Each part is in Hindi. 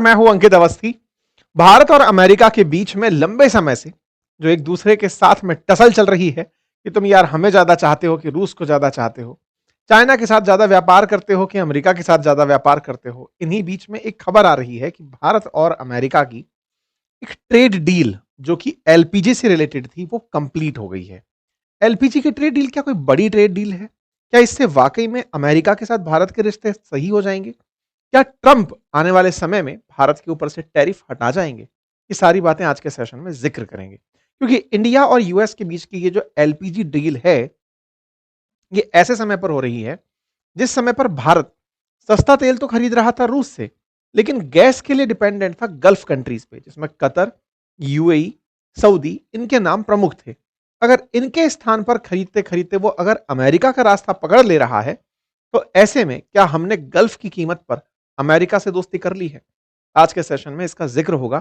मैं हूं अंकित अवस्थी। भारत और अमेरिका के बीच में लंबे समय से जो एक दूसरे के साथ में टसल चल रही है कि तुम यार हमें ज्यादा चाहते हो कि रूस को ज्यादा चाहते हो, चाइना के साथ ज्यादा व्यापार करते हो कि अमेरिका के साथ ज्यादा व्यापार करते हो। इन्हीं बीच में एक खबर आ रही है कि भारत और अमेरिका की एक ट्रेड डील जो कि एलपीजी से रिलेटेड थी वो कंप्लीट हो गई है। एलपीजी की ट्रेड डील क्या कोई बड़ी ट्रेड डील है? क्या इससे वाकई में अमेरिका के साथ भारत के रिश्ते सही हो जाएंगे? क्या ट्रंप आने वाले समय में भारत के ऊपर से टैरिफ हटा जाएंगे? ये सारी बातें आज के सेशन में जिक्र करेंगे, क्योंकि इंडिया और यूएस के बीच की ये जो एलपीजी डील है, ये ऐसे समय पर हो रही है जिस समय पर भारत सस्ता तेल तो खरीद रहा था रूस से, लेकिन गैस के लिए डिपेंडेंट था गल्फ कंट्रीज पे, जिसमें कतर, यूएई, सऊदी इनके नाम प्रमुख थे। अगर इनके स्थान पर खरीदते खरीदते वो अगर अमेरिका का रास्ता पकड़ ले रहा है, तो ऐसे में क्या हमने गल्फ की कीमत पर अमेरिका से दोस्ती कर ली है? आज के सेशन में इसका जिक्र होगा,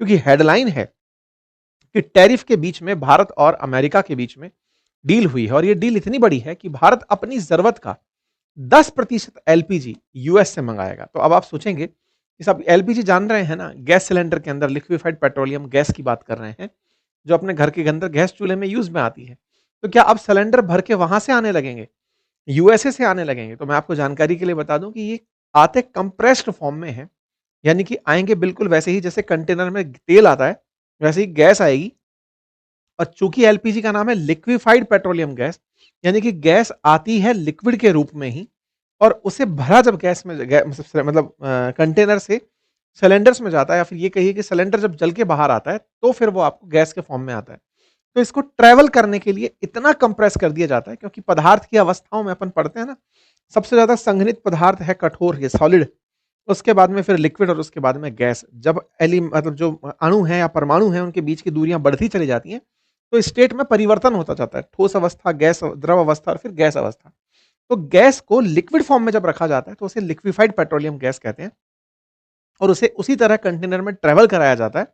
क्योंकि हेडलाइन है कि टैरिफ के बीच में भारत और अमेरिका के बीच में डील हुई है, और यह डील इतनी बड़ी है कि भारत अपनी जरूरत का 10% एलपीजी यूएस से मंगाएगा। तो अब आप सोचेंगे कि सब एलपीजी जान रहे हैं ना, गैस सिलेंडर के अंदर लिक्विफाइड पेट्रोलियम गैस की बात कर रहे हैं, जो अपने घर के अंदर गैस चूल्हे में यूज में आती है। तो क्या अब सिलेंडर भर के वहां से आने लगेंगे, यूएसए से आने लगेंगे? तो मैं आपको जानकारी के लिए बता दूं कि ये आते कंप्रेस्ड फॉर्म में है, यानी कि आएंगे बिल्कुल वैसे ही जैसे कंटेनर में तेल आता है, वैसे ही गैस आएगी। और चूंकि एलपीजी का नाम है लिक्विफाइड पेट्रोलियम गैस, यानी कि गैस आती है लिक्विड के रूप में ही, और उसे भरा जब गैस में मतलब कंटेनर से सिलेंडर्स में जाता है, या फिर ये कहिए कि सिलेंडर जब जल के बाहर आता है तो फिर वो आपको गैस के फॉर्म में आता है। तो इसको ट्रैवल करने के लिए इतना कंप्रेस कर दिया जाता है, क्योंकि पदार्थ की अवस्थाओं में अपन पढ़ते हैं ना, सबसे ज्यादा संघनित पदार्थ है कठोर, ये सॉलिड, उसके बाद में फिर लिक्विड, और उसके बाद में गैस। जब एली मतलब जो अणु है या परमाणु है उनके बीच की दूरियां बढ़ती चली जाती हैं, तो स्टेट में परिवर्तन होता जाता है, ठोस अवस्था, गैस, द्रव अवस्था और फिर गैस अवस्था। तो गैस को लिक्विड फॉर्म में जब रखा जाता है तो उसे लिक्विफाइड पेट्रोलियम गैस कहते हैं, और उसे उसी तरह कंटेनर में ट्रेवल कराया जाता है,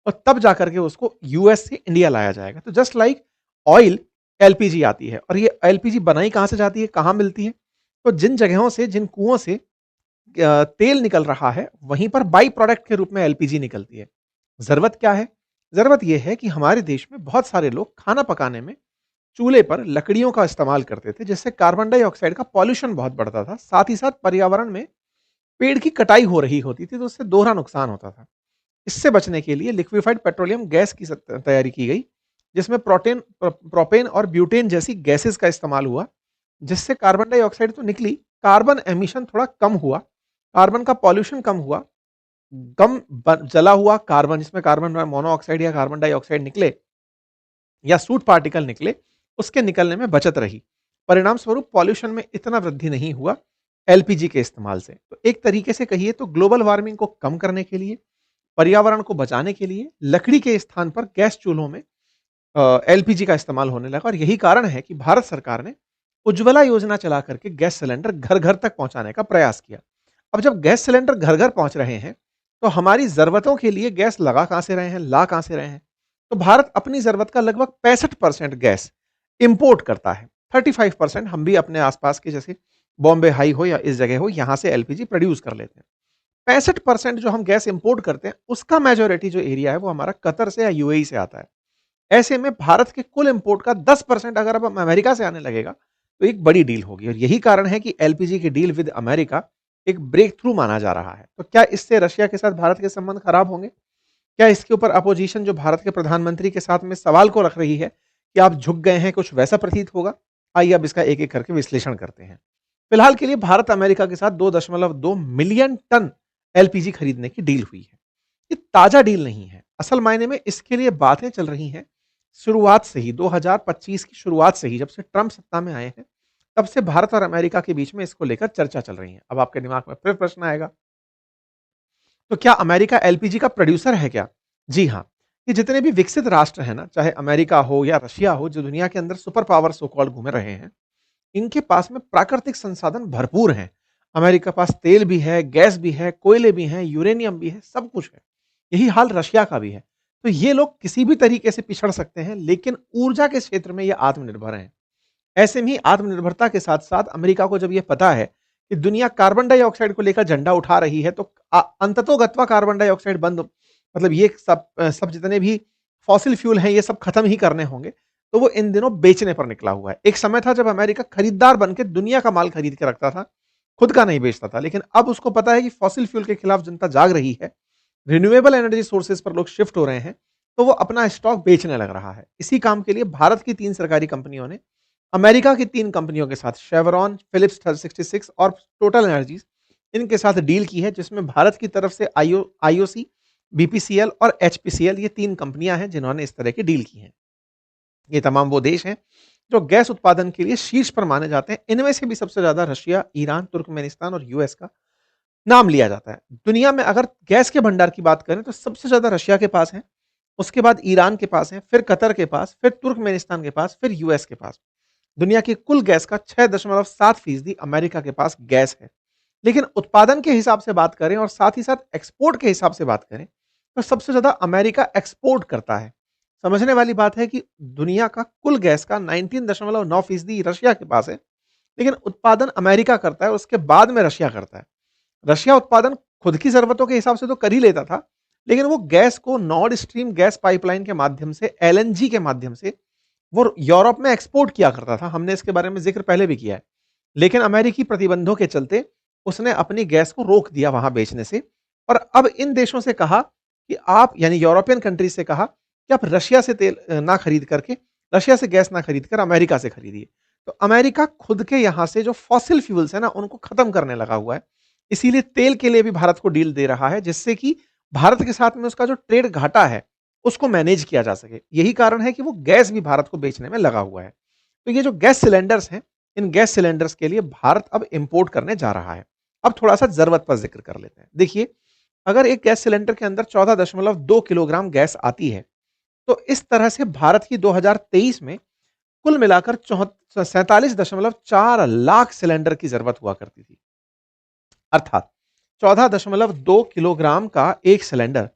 और तब जाकर के उसको यूएस से इंडिया लाया जाएगा। तो जस्ट लाइक ऑयल, एलपीजी आती है, और ये एलपीजी बनाई कहां से जाती है, कहां मिलती है? तो जिन जगहों से, जिन कुओं से तेल निकल रहा है, वहीं पर बाई प्रोडक्ट के रूप में एलपीजी निकलती है। जरूरत क्या है? जरूरत यह है कि हमारे देश में बहुत सारे लोग खाना पकाने में चूल्हे पर लकड़ियों का इस्तेमाल करते थे, जिससे कार्बन डाइऑक्साइड का पॉल्यूशन बहुत बढ़ता था। साथ ही साथ पर्यावरण में पेड़ की कटाई हो रही होती थी, तो उससे दोहरा नुकसान होता था। इससे बचने के लिए लिक्विफाइड पेट्रोलियम गैस की तैयारी की गई, जिसमें प्रोपेन और ब्यूटेन जैसी गैसेस का इस्तेमाल हुआ, जिससे कार्बन डाइऑक्साइड तो निकली, कार्बन एमिशन थोड़ा कम हुआ, कार्बन का पॉल्यूशन कम हुआ। जला हुआ कार्बन, जिसमें कार्बन मोनोऑक्साइड या कार्बन डाइऑक्साइड निकले या सूट पार्टिकल निकले, उसके निकलने में बचत रही। परिणाम स्वरूप पॉल्यूशन में इतना वृद्धि नहीं हुआ एलपीजी के इस्तेमाल से। तो एक तरीके से कहिए तो ग्लोबल वार्मिंग को कम करने के लिए, पर्यावरण को बचाने के लिए लकड़ी के स्थान पर गैस चूल्हों में एलपीजी का इस्तेमाल होने लगा, और यही कारण है कि भारत सरकार ने उज्ज्वला योजना चला करके गैस सिलेंडर घर घर तक पहुंचाने का प्रयास किया। अब जब गैस सिलेंडर घर घर पहुंच रहे हैं, तो हमारी जरूरतों के लिए गैस लगा कहां से रहे हैं, ला कहां से रहे हैं? तो भारत अपनी जरूरत का लगभग 65% गैस इंपोर्ट करता है। 35% हम भी अपने आसपास के, जैसे बॉम्बे हाई हो या इस जगह हो, यहां से एलपीजी प्रोड्यूस कर लेते हैं। 65% जो हम गैस इंपोर्ट करते हैं, उसका मेजोरिटी जो एरिया है वो हमारा कतर से या यूएई से आता है। ऐसे में भारत के कुल इंपोर्ट का 10% अगर अब अमेरिका से आने लगेगा, तो एक बड़ी डील होगी, और यही कारण है कि एलपीजी की डील विद अमेरिका एक ब्रेक थ्रू माना जा रहा है। तो क्या इससे रशिया के साथ भारत के संबंध खराब होंगे? क्या इसके ऊपर अपोजिशन जो भारत के प्रधानमंत्री के साथ में सवाल को रख रही है कि आप झुक गए हैं, कुछ वैसा प्रतीत होगा? आइए अब इसका एक एक करके विश्लेषण करते हैं। फिलहाल के लिए भारत अमेरिका के साथ 2.2 मिलियन टन एलपीजी खरीदने की डील हुई है। ये ताजा डील नहीं है, असल मायने में इसके लिए बातें चल रही हैं शुरुआत से ही, 2025 की शुरुआत से ही, जब से ट्रंप सत्ता में आए हैं, तब से भारत और अमेरिका के बीच में इसको लेकर चर्चा चल रही है। अब आपके दिमाग में फिर प्रश्न आएगा, तो क्या अमेरिका एलपीजी का प्रोड्यूसर है क्या? जी हाँ, ये जितने भी विकसित राष्ट्र हैं ना, चाहे अमेरिका हो या रशिया हो, जो दुनिया के अंदर सुपर पावर सो कॉल्ड घूमे रहे हैं, इनके पास में प्राकृतिक संसाधन भरपूर हैं। अमेरिका के पास तेल भी है, गैस भी है, कोयले भी हैं, यूरेनियम भी है, सब कुछ है। यही हाल रशिया का भी है। तो ये लोग किसी भी तरीके से पिछड़ सकते हैं, लेकिन ऊर्जा के क्षेत्र में ये आत्मनिर्भर हैं। ऐसे में ही आत्मनिर्भरता के साथ साथ अमेरिका को जब ये पता है कि दुनिया कार्बन डाइऑक्साइड को लेकर झंडा उठा रही है, तो अंततोगत्वा कार्बन डाइऑक्साइड बंद, मतलब ये सब जितने भी फॉसिल फ्यूल हैं ये सब खत्म ही करने होंगे। तो वो इन दिनों बेचने पर निकला हुआ है। एक समय था जब अमेरिका खरीदार बन के दुनिया का माल खरीद के रखता था, खुद का नहीं बेचता था। लेकिन अब उसको पता है कि फॉसिल फ्यूल के खिलाफ जनता जाग रही है, रिन्यूएबल एनर्जी सोर्सेज पर लोग शिफ्ट हो रहे हैं, तो वो अपना स्टॉक बेचने लग रहा है। इसी काम के लिए भारत की 3 सरकारी कंपनियों ने अमेरिका की 3 कंपनियों के साथ, शेवरॉन, फिलिप्स 66 और टोटल एनर्जीज, इनके साथ डील की है, जिसमें भारत की तरफ से आईओसी, बीपीसीएल और एचपीसीएल, ये 3 कंपनियां हैं जिन्होंने इस तरह की डील की है। ये तमाम वो देश हैं जो गैस उत्पादन के लिए शीर्ष पर माने जाते हैं। इनमें से भी सबसे ज्यादा रशिया, ईरान, तुर्कमेनिस्तान और यूएस का नाम लिया जाता है। दुनिया में अगर गैस के भंडार की बात करें तो सबसे ज्यादा रशिया के पास है, उसके बाद ईरान के पास है, फिर कतर के पास, फिर तुर्कमेनिस्तान के पास, फिर यूएस के पास। दुनिया की कुल गैस का 6.7% अमेरिका के पास गैस है। लेकिन उत्पादन के हिसाब से बात करें और साथ ही साथ एक्सपोर्ट के हिसाब से बात करें, तो सबसे ज्यादा अमेरिका एक्सपोर्ट करता है। समझने वाली बात है कि दुनिया का कुल गैस का 19.9% रशिया के पास है, लेकिन उत्पादन अमेरिका करता है, उसके बाद में रशिया करता है। रशिया उत्पादन खुद की जरूरतों के हिसाब से तो कर ही लेता था, लेकिन वो गैस को नॉर्ड स्ट्रीम गैस पाइपलाइन के माध्यम से, एलएनजी के माध्यम से वो यूरोप में एक्सपोर्ट किया करता था। हमने इसके बारे में जिक्र पहले भी किया है। लेकिन अमेरिकी प्रतिबंधों के चलते उसने अपनी गैस को रोक दिया वहां बेचने से, और अब इन देशों से कहा कि आप, यानी यूरोपियन कंट्रीज से कहा कि आप रशिया से तेल ना खरीद करके, रशिया से गैस ना खरीद कर अमेरिका से खरीदिए। तो अमेरिका खुद के यहां से जो फॉसिल फ्यूल्स है ना, उनको खत्म करने लगा हुआ है। इसीलिए तेल के लिए भी भारत को डील दे रहा है, जिससे कि भारत के साथ में उसका जो ट्रेड घाटा है उसको मैनेज किया जा सके। यही कारण है कि वो गैस भी भारत को बेचने में लगा हुआ है। तो ये जो गैस सिलेंडर्स हैं, इन गैस सिलेंडर्स के लिए भारत अब इंपोर्ट करने जा रहा है। अब थोड़ा सा जरूरत पर जिक्र कर लेते हैं। देखिए, अगर एक गैस सिलेंडर के अंदर 14.2 किलोग्राम गैस आती है, तो इस तरह से भारत की 2023 में कुल मिलाकर 47.4 लाख सिलेंडर की जरूरत हुआ करती थी। अर्थात 14.2 किलोग्राम का एक सिलेंडर,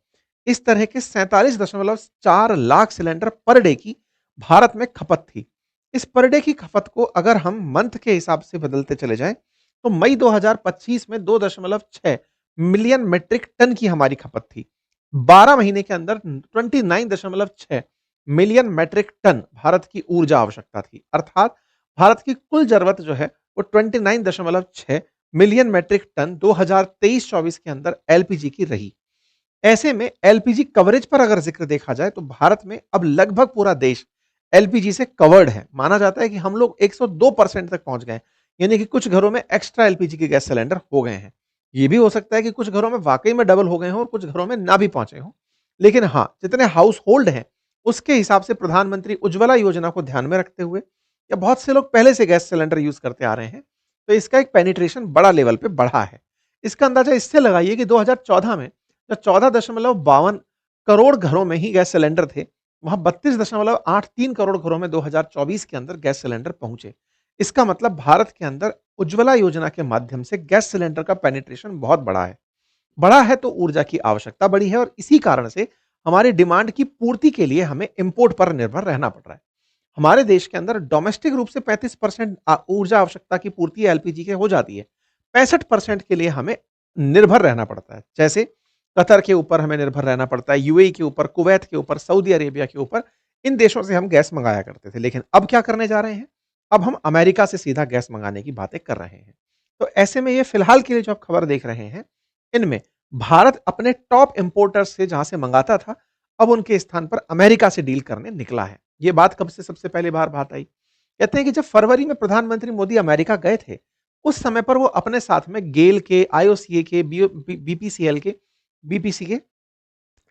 इस तरह के 47.4 लाख सिलेंडर पर डे की भारत में खपत थी। इस पर डे की खपत को अगर हम मंथ के हिसाब से बदलते चले जाएं, तो मई 2025 में 2.6 मिलियन मेट्रिक टन की हमारी खपत थी। 12 महीने के अंदर 29.6 मिलियन मेट्रिक टन भारत की ऊर्जा आवश्यकता थी। अर्थात भारत की कुल जरूरत जो है वो 29.6 मिलियन मेट्रिक टन 2023-24 के अंदर एलपीजी की रही। ऐसे में एलपीजी कवरेज पर अगर जिक्र देखा जाए, तो भारत में अब लगभग पूरा देश एलपीजी से कवर्ड है। माना जाता है कि हम लोग 102% तक पहुंच गए, यानी कि कुछ घरों में एक्स्ट्रा एलपीजी के गैस सिलेंडर हो गए हैं। ये भी हो सकता है कि कुछ घरों में वाकई में डबल हो गए हों और कुछ घरों में ना भी पहुंचे हों। लेकिन हाँ, जितने हाउस होल्ड हैं उसके हिसाब से प्रधानमंत्री उज्ज्वला योजना को ध्यान में रखते हुए, या बहुत से लोग पहले से गैस सिलेंडर यूज करते आ रहे हैं, तो इसका एक पेनिट्रेशन बड़ा लेवल पे बढ़ा है। इसका अंदाजा इससे लगाइए कि 2014 में जब 14.52 करोड़ घरों में ही गैस सिलेंडर थे, वहां 32.83 करोड़ घरों में 2024 के अंदर गैस सिलेंडर पहुंचे। इसका मतलब भारत के अंदर उज्ज्वला योजना के माध्यम से गैस सिलेंडर का पेनिट्रेशन बहुत बड़ा है। बढ़ा है तो ऊर्जा की आवश्यकता बढ़ी है, और इसी कारण से हमारी डिमांड की पूर्ति के लिए हमें इंपोर्ट पर निर्भर रहना पड़ रहा है। हमारे देश के अंदर डोमेस्टिक रूप से 35% ऊर्जा आवश्यकता की पूर्ति एलपीजी के हो जाती है। 65% के लिए हमें निर्भर रहना पड़ता है। जैसे कतर के ऊपर हमें निर्भर रहना पड़ता है, यूएई के ऊपर, कुवैत के ऊपर, सऊदी अरेबिया के ऊपर। इन देशों से हम गैस मंगाया करते थे। लेकिन अब क्या करने जा रहे हैं? अब हम अमेरिका से सीधा गैस मंगाने की बातें कर रहे हैं। तो ऐसे में ये फिलहाल के लिए जो आप खबर देख रहे हैं, इनमें भारत अपने टॉप इंपोर्टर्स से जहां से मंगाता था, अब उनके स्थान पर अमेरिका से डील करने निकला है। ये बात कब से सबसे पहले बात आई? कहते हैं कि जब फरवरी में प्रधानमंत्री मोदी अमेरिका गए थे, उस समय पर वो अपने साथ में गेल के, आईओसीए के, बीपीसीएल के, बीपीसी के,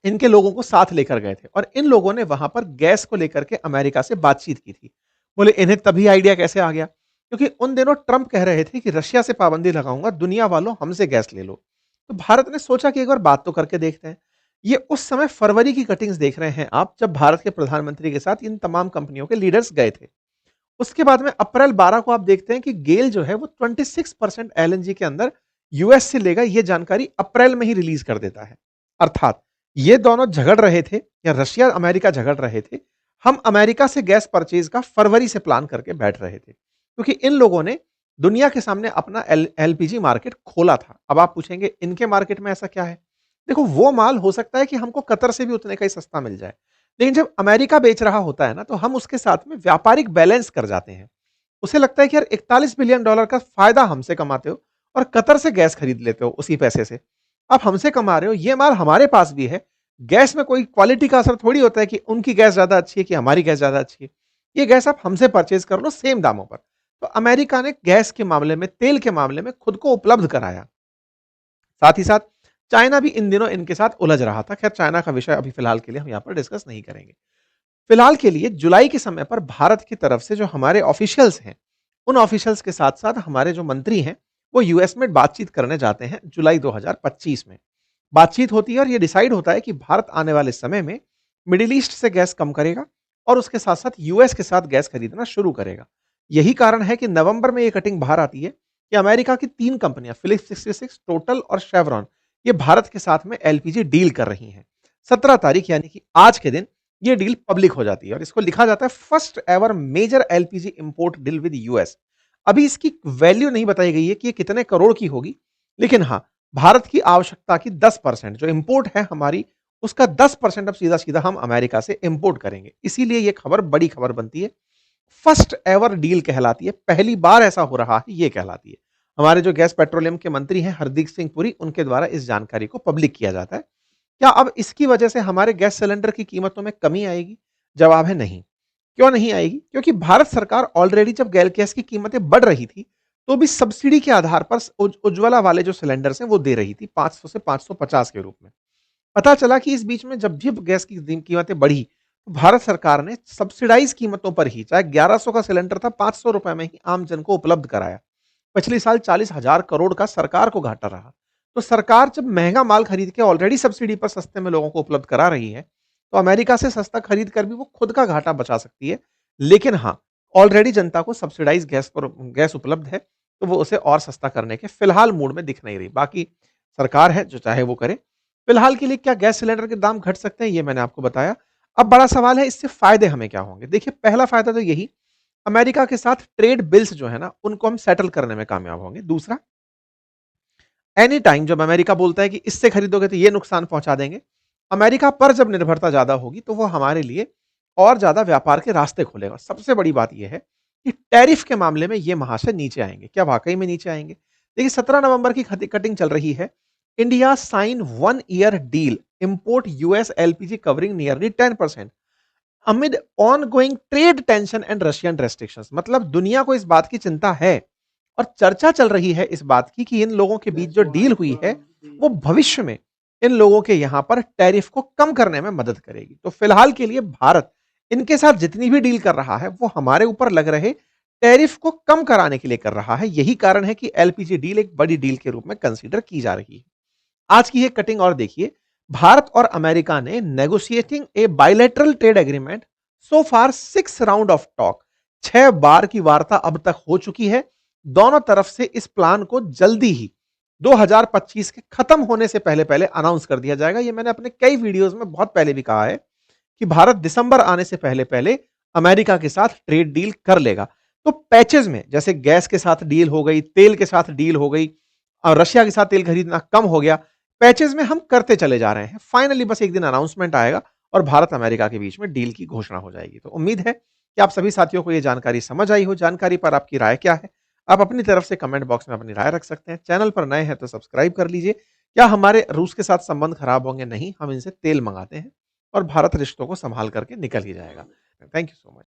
इनके लोगों को साथ लेकर गए थे, और इन लोगों ने वहां पर गैस को लेकर के अमेरिका से बातचीत की थी। बोले इन्हें तभी आइडिया कैसे आ गया? क्योंकि उन दिनों ट्रंप कह रहे थे कि रशिया से पाबंदी लगाऊंगा, दुनिया वालों हमसे गैस ले लो। तो भारत ने सोचा कि एक बार बात तो करके देखते हैं। ये उस समय फरवरी की कटिंग्स देख रहे हैं आप, जब भारत के प्रधानमंत्री के साथ इन तमाम कंपनियों के लीडर्स गए थे। उसके बाद में अप्रैल 12 को आप देखते हैं कि गेल जो है वो 26% एलएनजी के अंदर यूएस से लेगा। ये जानकारी अप्रैल में ही रिलीज कर देता है। अर्थात ये दोनों झगड़ रहे थे, या रशिया अमेरिका झगड़ रहे थे। हम अमेरिका से गैस परचेज का फरवरी से प्लान करके बैठ रहे थे, क्योंकि इन लोगों ने दुनिया के सामने अपना एलपीजी मार्केट खोला था। अब आप पूछेंगे इनके मार्केट में ऐसा क्या है? देखो वो माल हो सकता है कि हमको कतर से भी उतने का ही सस्ता मिल जाए। लेकिन जब अमेरिका बेच रहा होता है ना तो हम उसके साथ में व्यापारिक बैलेंस कर जाते हैं। उसे लगता है कि यार $41 बिलियन का फायदा हमसे कमाते हो और कतर से गैस खरीद लेते हो उसी पैसे से। आप हमसे कमा रहे हो, ये माल हमारे पास भी है। गैस में कोई क्वालिटी का असर थोड़ी होता है कि उनकी गैस ज़्यादा अच्छी है कि हमारी गैस ज़्यादा अच्छी है। ये गैस आप हमसे परचेज़ कर लो सेम दामों पर। तो अमेरिका ने गैस के मामले में, तेल के मामले में खुद को उपलब्ध कराया। साथ ही साथ चाइना भी इन दिनों इनके साथ उलझ रहा था। खैर चाइना का विषय अभी फिलहाल के लिए हम यहाँ पर डिस्कस नहीं करेंगे। फिलहाल के लिए जुलाई के समय पर भारत की तरफ से जो हमारे ऑफिशियल्स हैं, उन ऑफिशियल्स के साथ-साथ हमारे जो मंत्री हैं, वो यूएस में बातचीत करने जाते हैं जुलाई 2025 में। बातचीत होती है और ये डिसाइड होता है कि भारत आने वाले समय में मिडिल ईस्ट से गैस कम करेगा और उसके साथ-साथ यूएस के साथ गैस खरीदना शुरू करेगा। यही कारण है कि नवंबर में ये कटिंग बाहर आती है कि अमेरिका की 3 कंपनियां फिलिप्स 66, टोटल और शेवरॉन ये भारत के साथ में एलपीजी डील कर रही हैं। 17 तारीख यानी कि आज के दिन ये डील पब्लिक हो जाती है और इसको लिखा जाता है first ever major LPG import deal with US. अभी इसकी वैल्यू नहीं बताई गई है कि ये कितने करोड़ की होगी, लेकिन हाँ, भारत की आवश्यकता की 10% जो इंपोर्ट है हमारी, उसका 10% अब सीधा-सीधा हम अमेरिका से इंपोर्ट करेंगे। इसीलिए ये खबर बड़ी खबर बनती है। फर्स्ट एवर डील कहलाती है, पहली बार ऐसा हो रहा है, ये कहलाती है। हमारे जो गैस पेट्रोलियम के मंत्री हैं हरदीप सिंह पुरी, उनके द्वारा इस जानकारी को पब्लिक किया जाता है। क्या अब इसकी वजह से हमारे गैस सिलेंडर की कीमतों में कमी आएगी? जवाब है नहीं। क्यों नहीं आएगी? क्योंकि भारत सरकार ऑलरेडी जब गैस की कीमतें बढ़ रही थी, तो भी सब्सिडी के आधार पर उज्ज्वला वाले जो सिलेंडर्स हैं, वो दे रही थी 500 से 550 के रूप में। पता चला कि इस बीच में जब भी गैस की कीमतें बढ़ी, तो भारत सरकार ने सब्सिडाइज़ कीमतों पर ही, चाहे 1100 का सिलेंडर था, ₹500 में ही आम जन को उपलब्ध कराया। पिछले साल 40,000 करोड़ का सरकार को घाटा रहा। तो सरकार जब महँगा माल खरीद के ऑलरेडी सब्सिडी पर सस्ते में लोगों को उपलब्ध करा रही है, तो अमेरिका से सस्ता खरीद कर भी वो खुद का घाटा बचा सकती है। लेकिन हाँ, ऑलरेडी जनता को सब्सिडाइज़ गैस उपलब्ध है, तो वो उसे और सस्ता करने के फिलहाल मूड में दिख नहीं रही। बाकी सरकार है, जो चाहे वो करे। फिलहाल के लिए क्या गैस सिलेंडर के दाम घट सकते हैं, ये मैंने आपको बताया। अब बड़ा सवाल है इससे फ़ायदे हमें क्या होंगे? देखिए, पहला फ़ायदा तो यही, अमेरिका के साथ ट्रेड बिल्स जो है ना, उनको हम सेटल करने में कामयाब होंगे। दूसरा, एनी टाइम जब अमेरिका बोलता है कि इससे खरीदोगे तो ये नुकसान पहुंचा देंगे, अमेरिका पर जब निर्भरता ज्यादा होगी तो वो हमारे लिए और ज्यादा व्यापार के रास्ते खोलेगा। सबसे बड़ी बात यह है कि टैरिफ के मामले में ये महाशय नीचे आएंगे। क्या वाकई में नीचे आएंगे? देखिए, 17 नवंबर की कटिंग चल रही है। India sign 1 year deal import US LPG covering nearly 10% amid ongoing trade tension and Russian restrictions. मतलब दुनिया को इस बात की चिंता है और चर्चा चल रही है इस बात की कि इन लोगों के बीच जो डील हुई है, वो भविष्य में इन लोगों के यहां पर टैरिफ को कम करने में मदद करेगी। तो फिलहाल के लिए भारत इनके साथ जितनी भी डील कर रहा है, वो हमारे ऊपर लग रहे टैरिफ को कम कराने के लिए कर रहा है। यही कारण है कि एलपीजी डील एक बड़ी डील के रूप में कंसीडर की जा रही है। आज की ये कटिंग और देखिए, भारत और अमेरिका ने negotiating A bilateral trade agreement so far 6 round of talk, 6 बार की वार्ता अब तक हो चुकी है। दोनों तरफ से इस प्लान को जल्दी ही 2025 के खत्म होने से पहले पहले अनाउंस कर दिया जाएगा। ये मैंने अपने कई वीडियोस में बहुत पहले भी कहा है कि भारत दिसंबर आने से पहले पहले अमेरिका के साथ ट्रेड डील कर लेगा। तो पैचेज में जैसे गैस के साथ डील हो गई, तेल के साथ डील हो गई और रशिया के साथ तेल खरीदना कम हो गया, पैचेज में हम करते चले जा रहे हैं। फाइनली बस एक दिन अनाउंसमेंट आएगा और भारत अमेरिका के बीच में डील की घोषणा हो जाएगी। तो उम्मीद है कि आप सभी साथियों को यह जानकारी समझ आई हो। जानकारी पर आपकी राय क्या है? आप अपनी तरफ से कमेंट बॉक्स में अपनी राय रख सकते हैं। चैनल पर नए हैं तो सब्सक्राइब कर लीजिए। क्या हमारे रूस के साथ संबंध खराब होंगे? नहीं, हम इनसे तेल मंगाते हैं और भारत रिश्तों को संभाल करके निकल ही जाएगा। Thank you so much.